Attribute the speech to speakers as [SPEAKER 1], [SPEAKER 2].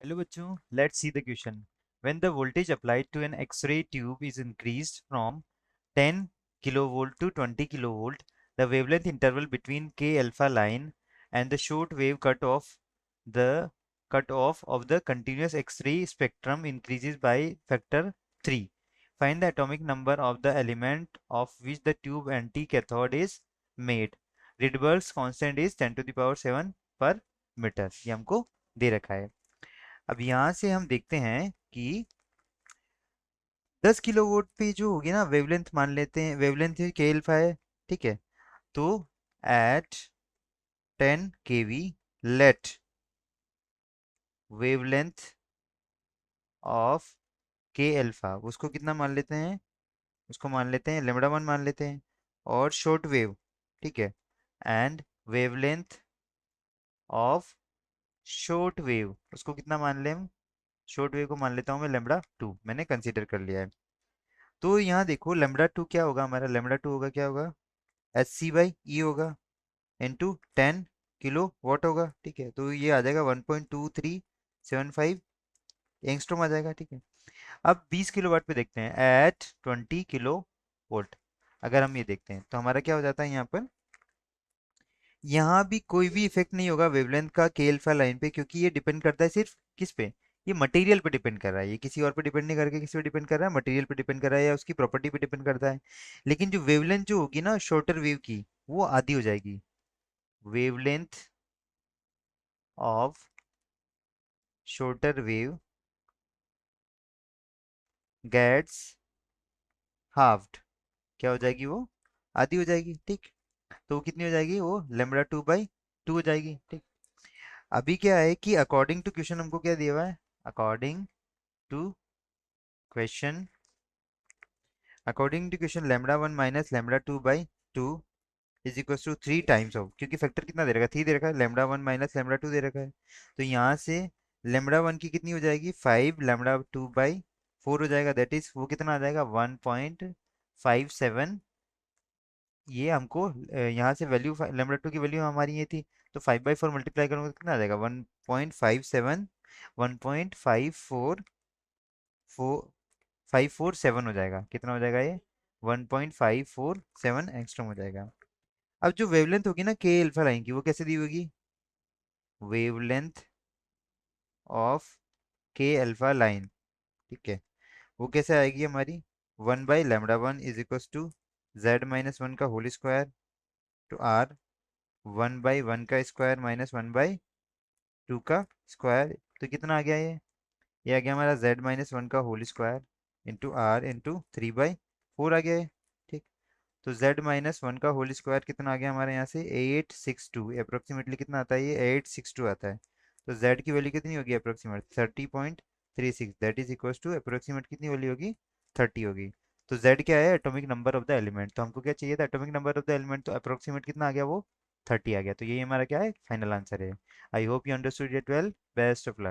[SPEAKER 1] Hello बच्चों, let's see the question. When the voltage applied to an X-ray tube is increased from 10 kilovolt to 20 kilovolt, the wavelength interval between K alpha line and the short wave cutoff of the continuous X-ray spectrum increases by factor 3. Find the atomic number of the element of which the tube anti-cathode is made. Rydberg's constant is 10 to the power 7 per metre. ये हमको दे रखा है। अब यहाँ से हम देखते हैं कि 10 किलोवोल्ट पे जो होगी ना वेवलेंथ मान लेते हैं, वेवलेंथ के अल्फा है। ठीक है, तो at 10 KV let wavelength of K alpha, उसको कितना मान लेते हैं, उसको मान लेते हैं लेमड़ा 1 मान लेते हैं। और शॉर्ट वेव, ठीक है, and wavelength of short wave उसको कितना मान लें हम, शॉर्ट वेव को मान लेता हूँ मैं लेमड़ा 2, मैंने कंसीडर कर लिया है। तो यहाँ देखो लेमड़ा 2 क्या होगा, हमारा लेमड़ा 2 होगा, क्या होगा, एच सी बाई ई होगा, इंटू 10 किलो वाट होगा। ठीक है, तो ये आ जाएगा 1.2375 एंगस्ट्रॉम आ जाएगा। ठीक है, अब 20 किलो वाट पे देखते हैं एट 20 किलो वोल्ट। अगर हम ये देखते हैं तो हमारा क्या हो जाता है यहाँ पर, यहाँ भी कोई भी इफेक्ट नहीं होगा वेवलेंथ का के अल्फा लाइन पे, क्योंकि ये डिपेंड करता है सिर्फ किस पे, ये मटेरियल पे डिपेंड कर रहा है। ये किसी और पे डिपेंड नहीं करके किसी पे डिपेंड कर रहा है, मटेरियल पे डिपेंड कर रहा है या उसकी प्रॉपर्टी पे डिपेंड करता है। लेकिन जो वेवलेंथ जो होगी ना शॉर्टर वेव की, वो आधी हो जाएगी। Wavelength of shorter wave gets halved, क्या हो जाएगी वो, आधी हो जाएगी। ठीक, तो वो कितनी हो जाएगी, वो लेमड़ा 2/2 हो जाएगी। ठीक, अभी क्या है कि अकॉर्डिंग टू क्वेश्चन हमको क्या दिया हुआ है, according to question, according to question lambda 1 minus lambda 2/2 is equal to 3 times of, क्योंकि फैक्टर कितना दे रखा है, 3 दे रखा है, लेमड़ा 1 माइनस लेमड़ा 2 दे रखा है। तो यहाँ से लेमड़ा 1 की कितनी हो जाएगी 5, लेमड़ा 2/4 हो जाएगा, दैट इज वो कितना आ जाएगा 1.57। ये हमको यहाँ से वैल्यू लेमड़ा 2 की वैल्यू हमारी ये थी, तो 5/4 मल्टीप्लाई करूँगा तो कितना आ जाएगा 1.57, 1.54 547 हो जाएगा। कितना हो जाएगा ये 1.547 एंगस्ट्रॉम हो जाएगा। अब जो वेवलेंथ होगी ना के अल्फा लाइन की, वो कैसे दी होगी, wavelength of K alpha line, ठीक है, वो कैसे आएगी हमारी 1/λ1 इज इक्वल टू z-1 का होल स्क्वायर टू आर 1/1 का स्क्वायर माइनस 1/2 का स्क्वायर। तो कितना आ गया ये आ गया हमारा z-1 का whole square into R into 3/4 आ गया है। ठीक, तो z-1 का होल स्क्वायर कितना आ गया हमारे यहाँ से 862, अप्रोक्सीमेटली कितना आता है, ये 862 आता है। तो z की वैल्यू कितनी होगी approximate 30.36, that is equal to approximate कितनी वैल्यू होगी 30 होगी। तो z क्या है, atomic number of the element, तो हमको क्या चाहिए था atomic number of the element, तो अप्रोक्सीमेट कितना आ गया वो 30 आ गया। तो यही हमारा क्या है फाइनल आंसर है। I hope you understood it well, best of luck.